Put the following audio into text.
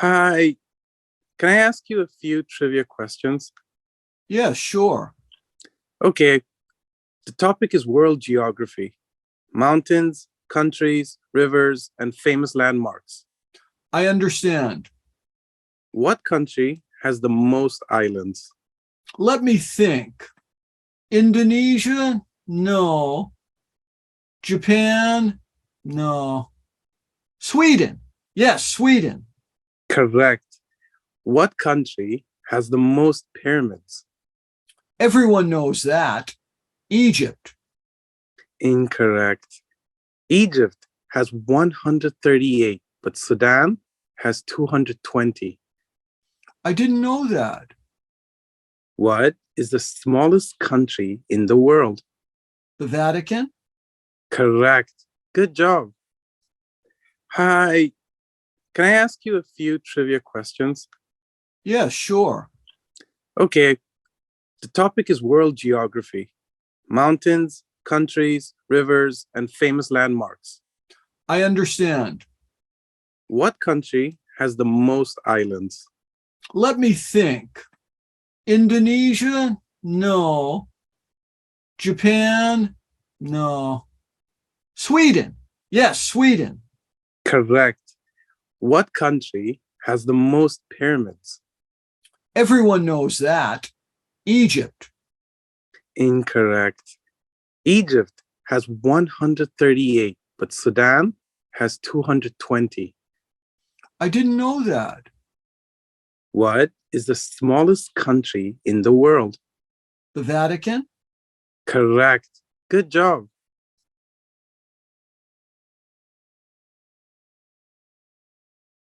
Hi, can I ask you a few trivia questions? Yeah, sure. Okay, the topic is world geography, mountains, countries, rivers, and famous landmarks. I understand. What country has the most islands? Let me think. Indonesia? No. Japan? No. Sweden? Yes, Sweden. Correct. What country has the most pyramids? Everyone knows that. Egypt. Incorrect. Egypt has 138, but Sudan has 220. I didn't know that. What is the smallest country in the world? The Vatican? Correct. Good job. Hi, can I ask you a few trivia questions? Yeah, sure. Okay, the topic is world geography, mountains, countries, rivers, and famous landmarks. I understand. What country has the most islands? Let me think. Indonesia? No. Japan? No. Sweden? Yes, Sweden. Correct. What country has the most pyramids? Everyone knows that. Egypt. Incorrect. Egypt has 138, but Sudan has 220. I didn't know that. What is the smallest country in the world? The Vatican? Correct. Good job.